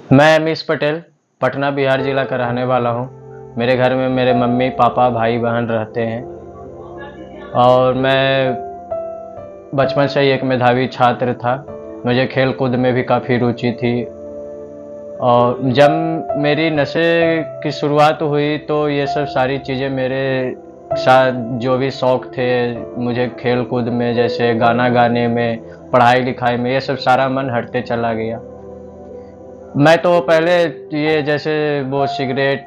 मैं अमीश पटेल पटना बिहार जिला का रहने वाला हूँ। मेरे घर में मेरे मम्मी पापा भाई बहन रहते हैं और मैं बचपन से ही एक मेधावी छात्र था। मुझे खेल कूद में भी काफ़ी रुचि थी और जब मेरी नशे की शुरुआत हुई तो ये सब सारी चीज़ें मेरे साथ जो भी शौक़ थे, मुझे खेल कूद में जैसे गाना गाने में, पढ़ाई लिखाई में, ये सब सारा मन हटते चला गया। मैं तो पहले ये जैसे वो सिगरेट,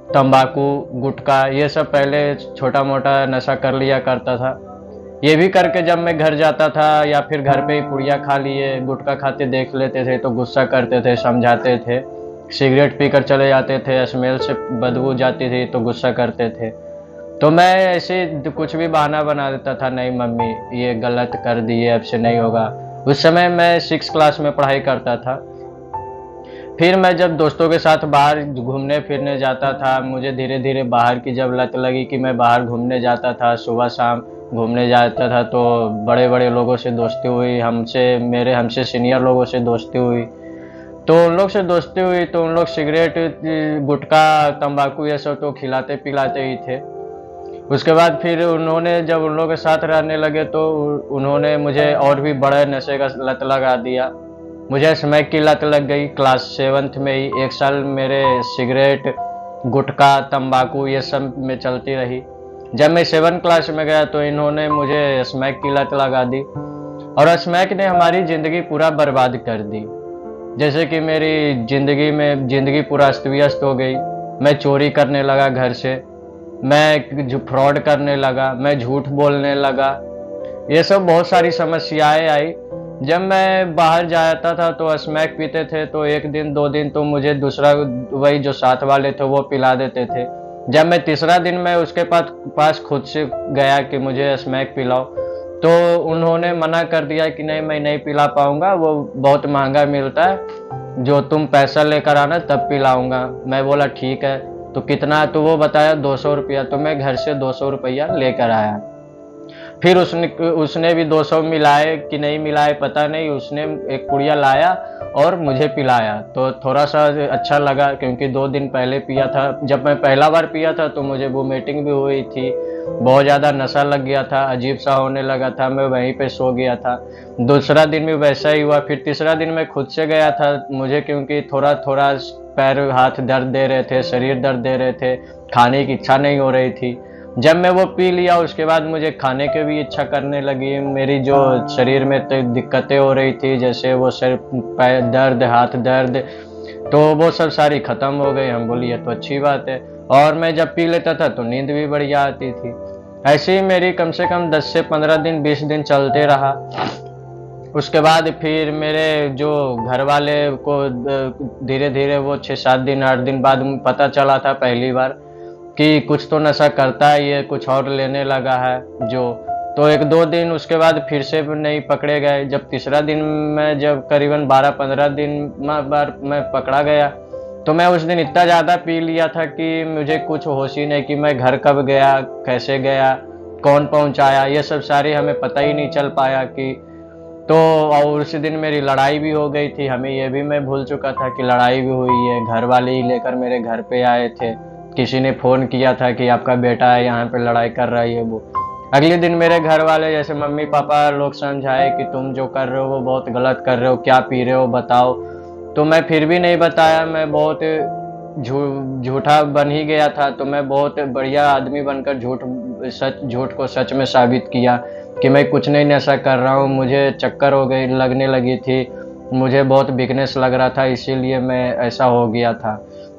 तंबाकू, गुटखा ये सब पहले छोटा मोटा नशा कर लिया करता था। ये भी करके जब मैं घर जाता था या फिर घर पे ही पुड़िया खा लिए, गुटखा खाते देख लेते थे तो गुस्सा करते थे, समझाते थे। सिगरेट पीकर चले जाते थे, स्मेल से बदबू जाती थी तो गुस्सा करते थे। तो मैं ऐसे कुछ भी बहाना बना देता था, नहीं मम्मी ये गलत कर दिए, अब से नहीं होगा। उस समय मैं 6 क्लास में पढ़ाई करता था। फिर मैं जब दोस्तों के साथ बाहर घूमने फिरने जाता था, मुझे धीरे धीरे बाहर की जब लत लगी कि मैं बाहर घूमने जाता था, सुबह शाम घूमने जाता था तो बड़े बड़े लोगों से दोस्ती हुई, हमसे सीनियर लोगों से दोस्ती हुई। तो उन लोग से दोस्ती हुई तो उन लोग सिगरेट, गुटखा, तंबाकू ये सब तो खिलाते पिलाते ही थे। उसके बाद फिर उन्होंने जब उन लोगों के साथ रहने लगे तो उन्होंने मुझे और भी बड़े नशे का लत लगा दिया। मुझे स्मैक की लत लग गई क्लास 7th में ही। 1 साल मेरे सिगरेट, गुटखा, तंबाकू ये सब में चलती रही। जब मैं 7 क्लास में गया तो इन्होंने मुझे स्मैक की लत लगा दी और स्मैक ने हमारी ज़िंदगी पूरा बर्बाद कर दी। जैसे कि मेरी ज़िंदगी पूरा अस्त व्यस्त हो गई। मैं चोरी करने लगा घर से, मैं जो फ्रॉड करने लगा, मैं झूठ बोलने लगा। ये सब बहुत सारी समस्याएं आई। जब मैं बाहर जाता था तो स्मैक पीते थे तो 1 दिन 2 दिन तो मुझे दूसरा वही जो साथ वाले थे वो पिला देते थे। जब मैं तीसरा दिन मैं उसके पास खुद से गया कि मुझे स्मैक पिलाओ तो उन्होंने मना कर दिया कि नहीं मैं नहीं पिला पाऊंगा, वो बहुत महंगा मिलता है, जो तुम पैसा लेकर आना तब पिलाऊंगा। मैं बोला ठीक है, तो कितना, तो वो बताया 200 रुपया। तो मैं घर से 200 रुपया लेकर आया। फिर उसने भी 200 मिलाए कि नहीं मिलाए पता नहीं, उसने एक पुड़िया लाया और मुझे पिलाया तो थोड़ा सा अच्छा लगा, क्योंकि 2 दिन पहले पिया था। जब मैं पहला बार पिया था तो मुझे वोमिटिंग भी हुई थी, बहुत ज़्यादा नशा लग गया था, अजीब सा होने लगा था, मैं वहीं पे सो गया था। दूसरा दिन भी वैसा ही हुआ। फिर तीसरा दिन मैं खुद से गया था, मुझे क्योंकि थोड़ा थोड़ा पैर हाथ दर्द दे रहे थे, शरीर दर्द दे रहे थे, खाने की इच्छा नहीं हो रही थी। जब मैं वो पी लिया उसके बाद मुझे खाने की भी इच्छा करने लगी। मेरी जो शरीर में तो दिक्कतें हो रही थी, जैसे वो सर पैर दर्द, हाथ दर्द, तो वो सब सारी ख़त्म हो गई। हम बोली ये तो अच्छी बात है। और मैं जब पी लेता था तो नींद भी बढ़िया आती थी। ऐसे ही मेरी कम से कम 10 से 15 दिन 20 दिन चलते रहा। उसके बाद फिर मेरे जो घर वाले को धीरे धीरे वो 6-7 दिन 8 दिन बाद पता चला था पहली बार कि कुछ तो नशा करता है ये, कुछ और लेने लगा है जो। तो 1-2 दिन उसके बाद फिर से नहीं पकड़े गए। जब तीसरा दिन मैं जब करीबन 12-15 दिन बार मैं पकड़ा गया तो मैं उस दिन इतना ज़्यादा पी लिया था कि मुझे कुछ होश ही नहीं कि मैं घर कब गया, कैसे गया, कौन पहुंचाया, ये सब सारे हमें पता ही नहीं चल पाया कि। तो और उसी दिन मेरी लड़ाई भी हो गई थी। हमें ये भी मैं भूल चुका था कि लड़ाई भी हुई है। घर वाले ही लेकर मेरे घर पे आए थे, किसी ने फ़ोन किया था कि आपका बेटा है यहाँ पे लड़ाई कर रहा है ये वो। अगले दिन मेरे घर वाले जैसे मम्मी पापा लोग समझाए कि तुम जो कर रहे हो वो बहुत गलत कर रहे हो, क्या पी रहे हो बताओ। तो मैं फिर भी नहीं बताया। मैं बहुत झूठा बन ही गया था। तो मैं बहुत बढ़िया आदमी बनकर झूठ को सच में साबित किया कि मैं कुछ नहीं नशा कर रहा हूँ। मुझे चक्कर हो गई, लगने लगी थी, मुझे बहुत वीकनेस लग रहा था, इसीलिए मैं ऐसा हो गया था।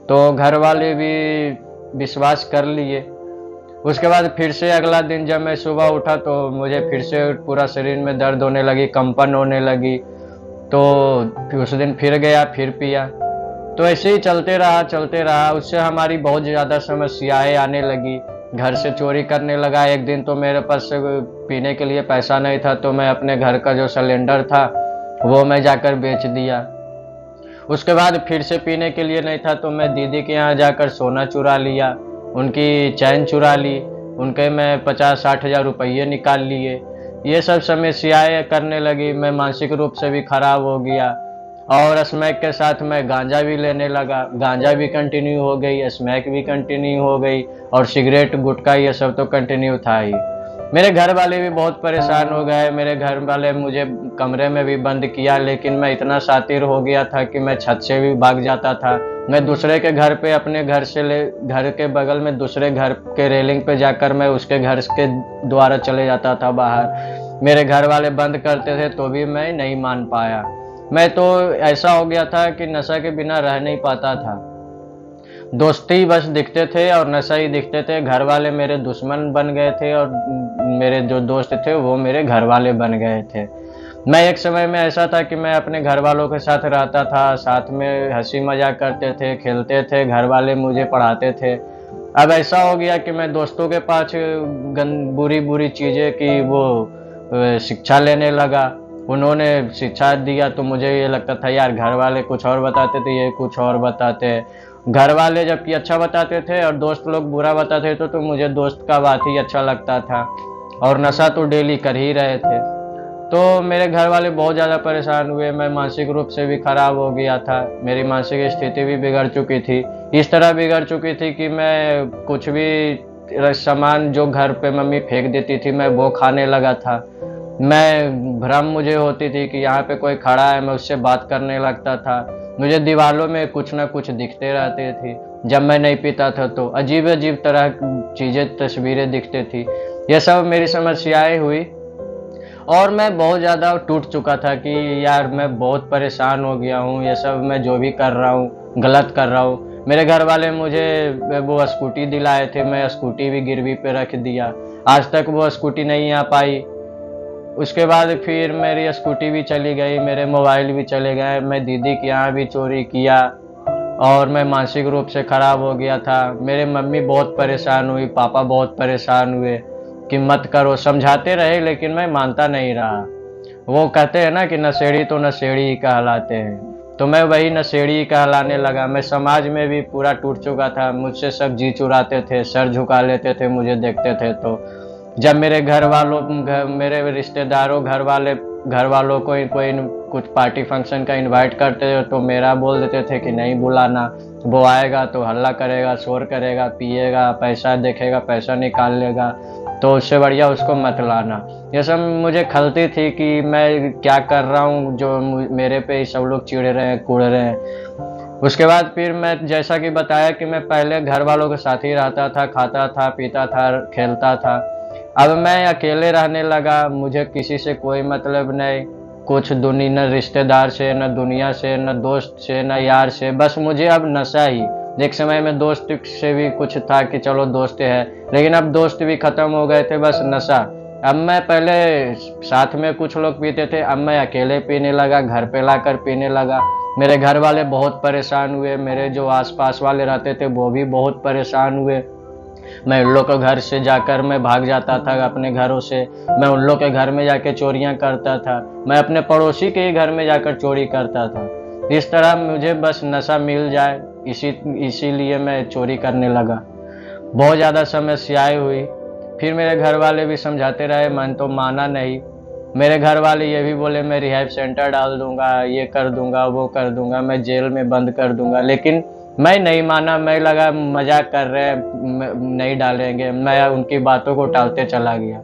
तो घर वाले भी विश्वास कर लिए। उसके बाद फिर से अगला दिन जब मैं सुबह उठा तो मुझे फिर से पूरा शरीर में दर्द होने लगी, कंपन होने लगी। तो फिर उस दिन फिर गया, फिर पिया। तो ऐसे ही चलते रहा। उससे हमारी बहुत ज़्यादा समस्याएं आने लगी। घर से चोरी करने लगा। एक दिन तो मेरे पास पीने के लिए पैसा नहीं था तो मैं अपने घर का जो सिलेंडर था वो मैं जाकर बेच दिया। उसके बाद फिर से पीने के लिए नहीं था तो मैं दीदी के यहाँ जाकर सोना चुरा लिया, उनकी चैन चुरा ली, उनके मैं 50-60 हज़ार रुपये निकाल लिए। ये सब समस्याएं करने लगी, मैं मानसिक रूप से भी खराब हो गया। और स्मैक के साथ मैं गांजा भी लेने लगा, गांजा भी कंटिन्यू हो गई, स्मैक भी कंटिन्यू हो गई, और सिगरेट गुटखा ये सब तो कंटिन्यू था ही। मेरे घर वाले भी बहुत परेशान हो गए, मेरे घर वाले मुझे कमरे में भी बंद किया, लेकिन मैं इतना शातिर हो गया था कि मैं छत से भी भाग जाता था। मैं दूसरे के घर पे, अपने घर के बगल में दूसरे घर के रेलिंग पे जाकर मैं उसके घर के द्वारा चले जाता था बाहर। मेरे घर वाले बंद करते थे तो भी मैं नहीं मान पाया। मैं तो ऐसा हो गया था कि नशा के बिना रह नहीं पाता था। दोस्ती बस दिखते थे और नशा ही दिखते थे। घर वाले मेरे दुश्मन बन गए थे और मेरे जो दोस्त थे वो मेरे घर वाले बन गए थे। मैं एक समय में ऐसा था कि मैं अपने घर वालों के साथ रहता था, साथ में हंसी मजाक करते थे, खेलते थे, घर वाले मुझे पढ़ाते थे। अब ऐसा हो गया कि मैं दोस्तों के पास बुरी बुरी चीज़ें की वो शिक्षा लेने लगा। उन्होंने शिक्षा दिया तो मुझे ये लगता था यार घर वाले कुछ और बताते थे, ये कुछ और बताते हैं। घर वाले जबकि अच्छा बताते थे और दोस्त लोग बुरा बताते थे तो मुझे दोस्त का बात ही अच्छा लगता था। और नशा तो डेली कर ही रहे थे। तो मेरे घर वाले बहुत ज़्यादा परेशान हुए, मैं मानसिक रूप से भी खराब हो गया था, मेरी मानसिक स्थिति भी बिगड़ चुकी थी। इस तरह बिगड़ चुकी थी कि मैं कुछ भी सामान जो घर पे मम्मी फेंक देती थी मैं वो खाने लगा था। मैं भ्रम मुझे होती थी कि यहाँ पे कोई खड़ा है, मैं उससे बात करने लगता था। मुझे दीवारों में कुछ ना कुछ दिखते रहते थे। जब मैं नहीं पीता था तो अजीब अजीब तरह की चीज़ें, तस्वीरें दिखती थी। ये सब मेरी समस्याएं हुई और मैं बहुत ज़्यादा टूट चुका था कि यार मैं बहुत परेशान हो गया हूँ, ये सब मैं जो भी कर रहा हूँ गलत कर रहा हूँ। मेरे घर वाले मुझे वो स्कूटी दिलाए थे, मैं स्कूटी भी गिरवी पे रख दिया, आज तक वो स्कूटी नहीं आ पाई। उसके बाद फिर मेरी स्कूटी भी चली गई, मेरे मोबाइल भी चले गए, मैं दीदी के यहाँ भी चोरी किया और मैं मानसिक रूप से ख़राब हो गया था। मेरे मम्मी बहुत परेशान हुई, पापा बहुत परेशान हुए कि मत करो, समझाते रहे लेकिन मैं मानता नहीं रहा। वो कहते हैं ना कि नशेड़ी तो नशेड़ी ही कहलाते हैं, तो मैं वही नशेड़ी ही कहलाने लगा। मैं समाज में भी पूरा टूट चुका था, मुझसे सब जी चुराते थे, सर झुका लेते थे मुझे देखते थे तो। जब मेरे मेरे रिश्तेदारों घर वालों को कोई कुछ पार्टी फंक्शन का इनवाइट करते थे तो मेरा बोल देते थे कि नहीं बुलाना, वो आएगा तो हल्ला करेगा, शोर करेगा, पिएगा, पैसा देखेगा, पैसा निकाल लेगा, तो उससे बढ़िया उसको मत लाना। ये सब मुझे खलती थी कि मैं क्या कर रहा हूँ जो मेरे पे ही सब लोग चिढ़ रहे हैं, कूड़ रहे हैं। उसके बाद फिर मैं जैसा कि बताया कि मैं पहले घर वालों के साथ ही रहता था, खाता था, पीता था, खेलता था। अब मैं अकेले रहने लगा, मुझे किसी से कोई मतलब नहीं, कुछ दुनिया न रिश्तेदार से, न दुनिया से, न दोस्त से, न यार से, बस मुझे अब नशा ही। एक समय में दोस्त से भी कुछ था कि चलो दोस्त है, लेकिन अब दोस्त भी खत्म हो गए थे, बस नशा। अब मैं पहले साथ में कुछ लोग पीते थे, अब मैं अकेले पीने लगा, घर पे लाकर पीने लगा। मेरे घर वाले बहुत परेशान हुए, मेरे जो आसपास वाले रहते थे वो भी बहुत परेशान हुए। मैं उन लोग के घर से जाकर मैं भाग जाता था, अपने घरों से मैं उन लोग के घर में जाके चोरियां करता था, मैं अपने पड़ोसी के ही घर में जाकर चोरी करता था। इस तरह मुझे बस नशा मिल जाए इसीलिए मैं चोरी करने लगा। बहुत ज़्यादा समस्याएं हुई। फिर मेरे घर वाले भी समझाते रहे, मन तो माना नहीं। मेरे घर वाले ये भी बोले मैं रिहैब सेंटर डाल दूंगा, ये कर दूंगा, वो कर दूंगा, मैं जेल में बंद कर दूंगा, लेकिन मैं नहीं माना। मैं लगा मजाक कर रहे हैं, नहीं डालेंगे, मैं उनकी बातों को टालते चला गया।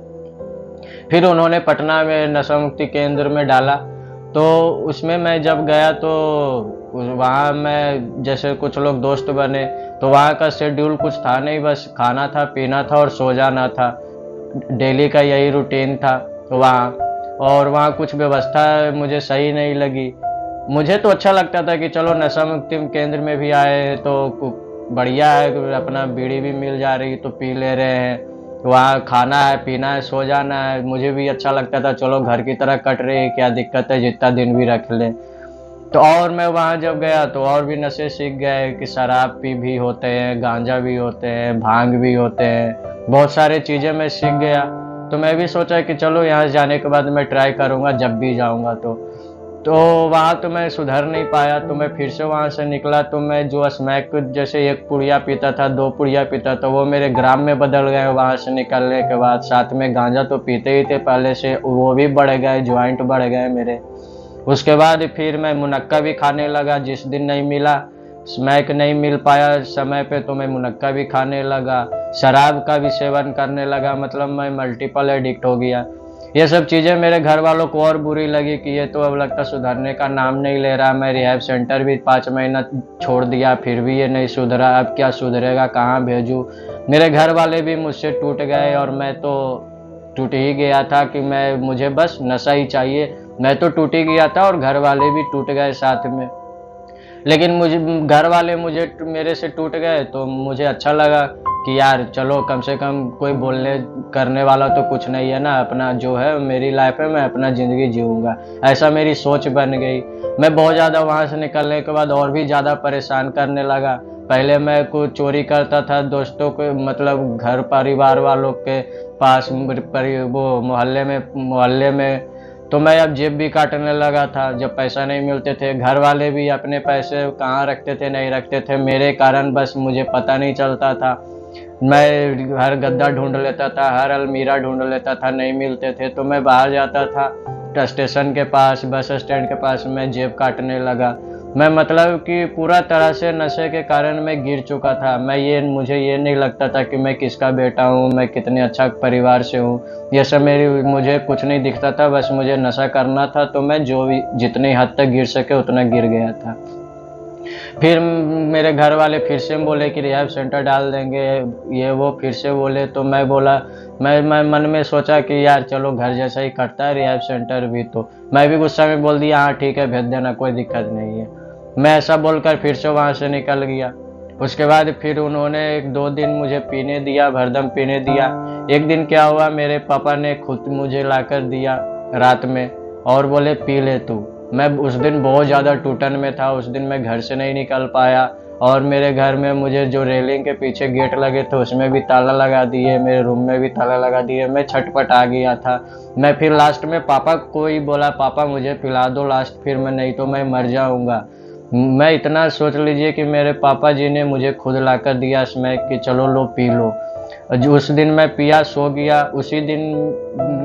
फिर उन्होंने पटना में नशा मुक्ति केंद्र में डाला, तो उसमें मैं जब गया तो वहाँ मैं जैसे कुछ लोग दोस्त बने, तो वहाँ का शेड्यूल कुछ था नहीं, बस खाना था, पीना था और सो जाना था। डेली का यही रूटीन था वहाँ। और वहाँ कुछ व्यवस्था मुझे सही नहीं लगी। मुझे तो अच्छा लगता था कि चलो नशा मुक्ति केंद्र में भी आए हैं तो बढ़िया है, अपना बीड़ी भी मिल जा रही तो पी ले रहे हैं, वहाँ खाना है, पीना है, सो जाना है। मुझे भी अच्छा लगता था, चलो घर की तरह कट रही है, क्या दिक्कत है, जितना दिन भी रख ले। तो और मैं वहाँ जब गया तो और भी नशे सीख गए कि शराब पी भी होते हैं, गांजा भी होते हैं, भांग भी होते हैं, बहुत सारे चीज़ें मैं सीख गया। तो मैं भी सोचा कि चलो यहाँ जाने के बाद मैं ट्राई करूँगा जब भी जाऊँगा तो। तो वहाँ तो मैं सुधर नहीं पाया, तो मैं फिर से वहाँ से निकला, तो मैं जो स्मैक जैसे 1 पुड़िया पीता था, 2 पुड़िया पीता था, वो मेरे ग्राम में बदल गए वहाँ से निकलने के बाद। साथ में गांजा तो पीते ही थे पहले से, वो भी बढ़ गए, जॉइंट बढ़ गए मेरे। उसके बाद फिर मैं मुनक्का भी खाने लगा, जिस दिन नहीं मिला, स्मैक नहीं मिल पाया समय पे, तो मैं मुनक्का भी खाने लगा, शराब का भी सेवन करने लगा, मतलब मैं मल्टीपल एडिक्ट हो गया। ये सब चीज़ें मेरे घर वालों को और बुरी लगी कि ये तो अब लगता सुधरने का नाम नहीं ले रहा। मैं रिहैब सेंटर भी 5 महीना छोड़ दिया, फिर भी ये नहीं सुधरा, अब क्या सुधरेगा, कहाँ भेजूँ। मेरे घर वाले भी मुझसे टूट गए और मैं तो टूट ही गया था कि मुझे बस नशा ही चाहिए। मैं तो टूट ही गया था और घर वाले भी टूट गए साथ में। लेकिन मुझे घर वाले मेरे से टूट गए तो मुझे अच्छा लगा कि यार चलो कम से कम कोई बोलने करने वाला तो कुछ नहीं है ना, अपना जो है मेरी लाइफ है, मैं अपना ज़िंदगी जीऊँगा, ऐसा मेरी सोच बन गई। मैं बहुत ज़्यादा वहाँ से निकलने के बाद और भी ज़्यादा परेशान करने लगा। पहले मैं कुछ चोरी करता था दोस्तों के, मतलब घर परिवार वालों के पास, वो मोहल्ले में। तो मैं अब जेब भी काटने लगा था जब पैसा नहीं मिलते थे। घर वाले भी अपने पैसे कहाँ रखते थे, नहीं रखते थे, मेरे कारण बस मुझे पता नहीं चलता था। मैं हर गद्दा ढूंढ लेता था, हर अलमीरा ढूंढ लेता था, नहीं मिलते थे, तो मैं बाहर जाता था स्टेशन के पास, बस स्टैंड के पास, मैं जेब काटने लगा। मैं मतलब कि पूरा तरह से नशे के कारण मैं गिर चुका था। मुझे ये नहीं लगता था कि मैं किसका बेटा हूँ, मैं कितने अच्छा परिवार से हूँ, ये सब मुझे कुछ नहीं दिखता था, बस मुझे नशा करना था। तो मैं जो भी जितनी हद तक गिर सके उतना गिर गया था। फिर मेरे घर वाले फिर से बोले कि रिहैब सेंटर डाल देंगे, ये वो फिर से बोले, तो मैं बोला, मैं मन में सोचा कि यार चलो घर जैसा ही करता है रिहैब सेंटर भी, तो मैं भी गुस्सा में बोल दिया हाँ ठीक है भेज देना, कोई दिक्कत नहीं है। मैं ऐसा बोलकर फिर से वहाँ से निकल गया। उसके बाद फिर उन्होंने 1-2 दिन मुझे पीने दिया, भरदम पीने दिया। एक दिन क्या हुआ, मेरे पापा ने खुद मुझे लाकर दिया रात में और बोले पी ले तू। मैं उस दिन बहुत ज़्यादा टूटन में था, उस दिन मैं घर से नहीं निकल पाया और मेरे घर में मुझे जो रेलिंग के पीछे गेट लगे थे उसमें भी ताला लगा दिए, मेरे रूम में भी ताला लगा दिए। मैं छटपट आ गया था। मैं फिर लास्ट में पापा को ही बोला पापा मुझे पिला दो लास्ट, फिर मैं नहीं तो मैं मर जाऊंगा। मैं इतना सोच लीजिए कि मेरे पापा जी ने मुझे खुद लाकर दिया स्मैक कि चलो लो पी लो। जो उस दिन मैं पिया, सो गया। उसी दिन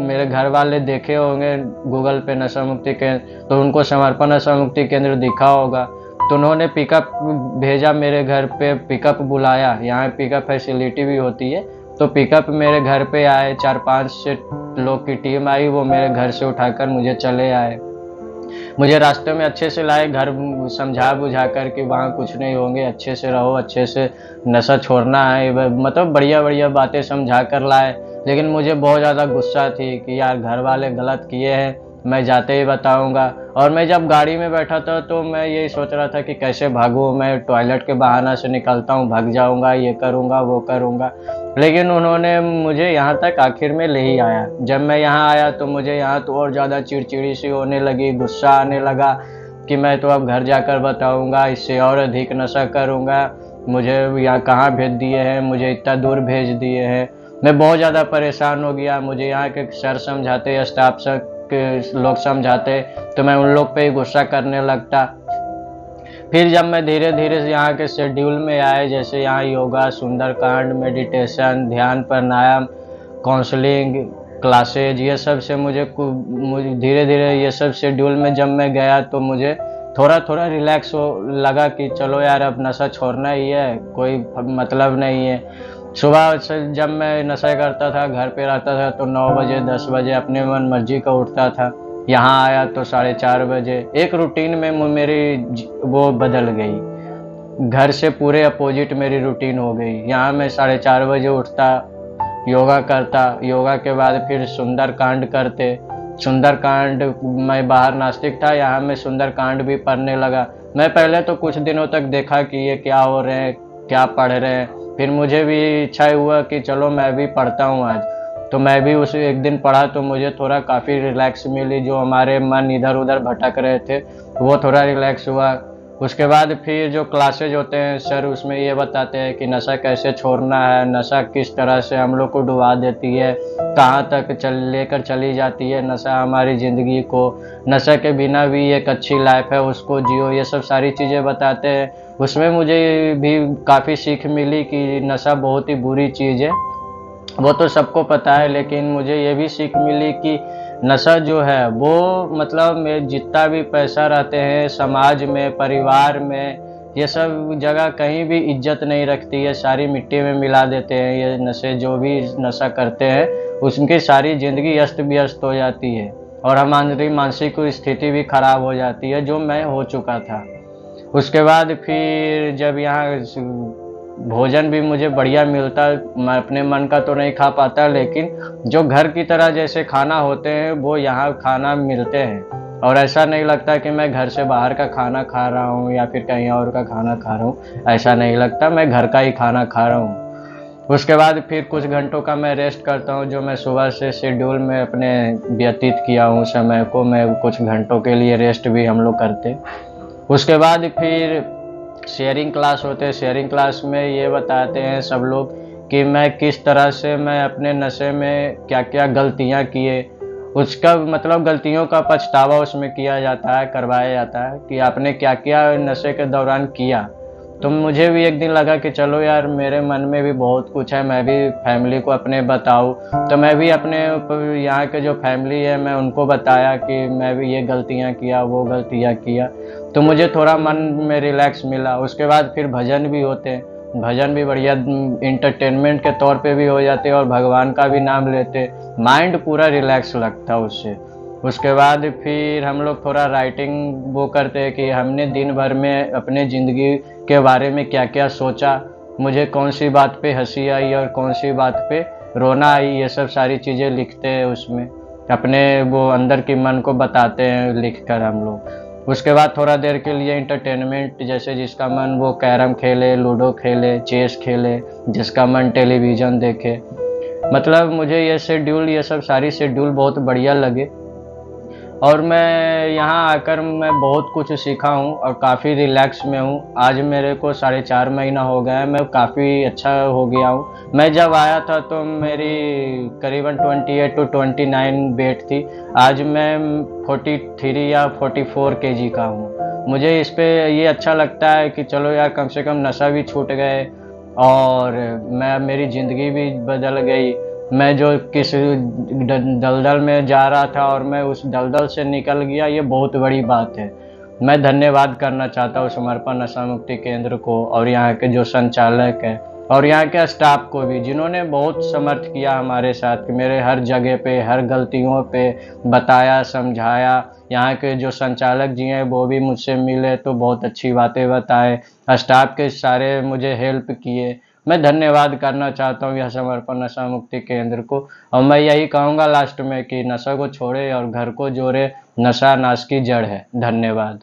मेरे घर वाले देखे होंगे गूगल पे नशा मुक्ति केंद्र, तो उनको समर्पण नशा मुक्ति केंद्र दिखा होगा, तो उन्होंने पिकअप भेजा मेरे घर पे, पिकअप बुलाया। यहाँ पिकअप फैसिलिटी भी होती है, तो पिकअप मेरे घर पे आए, 4-5 लोग की टीम आई, वो मेरे घर से उठाकर मुझे चले आए। मुझे रास्ते में अच्छे से लाए, घर समझा बुझा कर कि वहाँ कुछ नहीं होंगे, अच्छे से रहो, अच्छे से नशा छोड़ना है, मतलब बढ़िया बढ़िया बातें समझा कर लाए। लेकिन मुझे बहुत ज़्यादा गुस्सा थी कि यार घर वाले गलत किए हैं, मैं जाते ही बताऊंगा। और मैं जब गाड़ी में बैठा था तो मैं यही सोच रहा था कि कैसे भागूं, मैं टॉयलेट के बहाना से निकलता हूं, भाग जाऊंगा, ये करूंगा वो करूंगा। लेकिन उन्होंने मुझे यहाँ तक आखिर में ले ही आया। जब मैं यहाँ आया तो मुझे यहाँ तो और ज़्यादा चिड़चिड़ी सी होने लगी, गुस्सा आने लगा कि मैं तो अब घर जाकर बताऊंगा, इससे और अधिक नशा करूंगा, मुझे यहाँ कहाँ भेज दिए हैं, मुझे इतना दूर भेज दिए हैं। मैं बहुत ज़्यादा परेशान हो गया। मुझे यहाँ के सर समझाते या स्टाफ के लोग समझाते तो मैं उन लोग पे ही गुस्सा करने लगता। फिर जब मैं धीरे धीरे यहाँ के शेड्यूल में आए, जैसे यहाँ योगा, सुंदरकांड, मेडिटेशन, ध्यान, प्राणायाम, काउंसलिंग क्लासेज, ये सब से मुझे धीरे धीरे ये सब शेड्यूल में जब मैं गया तो मुझे थोड़ा थोड़ा रिलैक्स हो लगा कि चलो यार अब नशा छोड़ना ही है, कोई मतलब नहीं है। सुबह से जब मैं नशा करता था, घर पे रहता था तो 9 बजे 10 बजे अपने मन मर्जी का उठता था। यहाँ आया तो 4:30 बजे। एक रूटीन में मेरी वो बदल गई, घर से पूरे अपोजिट मेरी रूटीन हो गई। यहाँ मैं 4:30 बजे उठता, योगा करता, योगा के बाद फिर सुंदरकांड करते। सुंदरकांड, मैं बाहर नास्तिक था, यहाँ मैं सुंदरकांड भी पढ़ने लगा। मैं पहले तो कुछ दिनों तक देखा कि ये क्या हो रहे हैं, क्या पढ़ रहे हैं, फिर मुझे भी इच्छा हुआ कि चलो मैं भी पढ़ता हूँ आज। तो मैं भी उस एक दिन पढ़ा तो मुझे थोड़ा काफ़ी रिलैक्स मिली, जो हमारे मन इधर उधर भटक रहे थे वो थोड़ा रिलैक्स हुआ। उसके बाद फिर जो क्लासेज होते हैं सर, उसमें ये बताते हैं कि नशा कैसे छोड़ना है, नशा किस तरह से हम लोग को डुबा देती है, कहाँ तक लेकर चली जाती है नशा हमारी ज़िंदगी को, नशा के बिना भी एक अच्छी लाइफ है उसको जियो, ये सब सारी चीज़ें बताते हैं। उसमें मुझे भी काफ़ी सीख मिली कि नशा बहुत ही बुरी चीज़ है, वो तो सबको पता है, लेकिन मुझे ये भी सीख मिली कि नशा जो है वो मतलब में जितना भी पैसा रहते हैं समाज में, परिवार में, ये सब जगह कहीं भी इज्जत नहीं रखती है, सारी मिट्टी में मिला देते हैं ये नशे। जो भी नशा करते हैं उनकी सारी ज़िंदगी अस्त व्यस्त हो जाती है और हमारी मानसिक स्थिति भी खराब हो जाती है, जो मैं हो चुका था। उसके बाद फिर जब यहाँ भोजन भी मुझे बढ़िया मिलता, मैं अपने मन का तो नहीं खा पाता, लेकिन जो घर की तरह जैसे खाना होते हैं वो यहाँ खाना मिलते हैं, और ऐसा नहीं लगता कि मैं घर से बाहर का खाना खा रहा हूँ या फिर कहीं और का खाना खा रहा हूँ, ऐसा नहीं लगता, मैं घर का ही खाना खा रहा हूँ। उसके बाद फिर कुछ घंटों का मैं रेस्ट करता हूँ, जो मैं सुबह से शेड्यूल में अपने व्यतीत किया हूँ समय को, मैं कुछ घंटों के लिए रेस्ट भी हम लोग करते। उसके बाद फिर शेयरिंग क्लास होते हैं, शेयरिंग क्लास में ये बताते हैं सब लोग कि मैं किस तरह से मैं अपने नशे में क्या क्या गलतियाँ किए, उसका मतलब गलतियों का पछतावा उसमें किया जाता है, करवाया जाता है कि आपने क्या क्या नशे के दौरान किया। तो मुझे भी एक दिन लगा कि चलो यार, मेरे मन में भी बहुत कुछ है, मैं भी फैमिली को अपने बताऊँ। तो मैं भी अपने यहाँ के जो फैमिली है मैं उनको बताया कि मैं भी ये गलतियाँ किया, वो गलतियाँ किया, तो मुझे थोड़ा मन में रिलैक्स मिला। उसके बाद फिर भजन भी होते हैं, भजन भी बढ़िया इंटरटेनमेंट के तौर पे भी हो जाते हैं और भगवान का भी नाम लेते, माइंड पूरा रिलैक्स लगता है उससे। उसके बाद फिर हम लोग थोड़ा राइटिंग वो करते हैं कि हमने दिन भर में अपने ज़िंदगी के बारे में क्या क्या सोचा, मुझे कौन सी बात पे हंसी आई और कौन सी बात पे रोना आई, ये सब सारी चीज़ें लिखते हैं उसमें, अपने वो अंदर की मन को बताते हैं लिख कर हम लोग। उसके बाद थोड़ा देर के लिए इंटरटेनमेंट, जैसे जिसका मन वो कैरम खेले, लूडो खेले, चेस खेले, जिसका मन टेलीविज़न देखे। मतलब मुझे ये शेड्यूल, ये सब सारी शेड्यूल बहुत बढ़िया लगे, और मैं यहाँ आकर मैं बहुत कुछ सीखा हूँ और काफ़ी रिलैक्स में हूँ। आज मेरे को 4.5 महीना हो गया है, मैं काफ़ी अच्छा हो गया हूँ। मैं जब आया था तो मेरी करीबन 28 टू 29 वेट थी, आज मैं 43 या 44 केजी का हूँ। मुझे इस पे ये अच्छा लगता है कि चलो यार, कम से कम नशा भी छूट गए और मेरी ज़िंदगी भी बदल गई। मैं जो किस दलदल में जा रहा था और मैं उस दलदल से निकल गया, ये बहुत बड़ी बात है। मैं धन्यवाद करना चाहता हूँ समर्पण नशा मुक्ति केंद्र को और यहाँ के जो संचालक हैं और यहाँ के स्टाफ को भी, जिन्होंने बहुत समर्थ किया हमारे साथ कि मेरे हर जगह पे, हर गलतियों पे बताया, समझाया। यहाँ के जो संचालक जी हैं वो भी मुझसे मिले तो बहुत अच्छी बातें बताए, स्टाफ के सारे मुझे हेल्प किए। मैं धन्यवाद करना चाहता हूँ यह समर्पण नशा मुक्ति केंद्र को, और मैं यही कहूँगा लास्ट में कि नशा को छोड़े और घर को जोड़े, नशा नाश की जड़ है। धन्यवाद।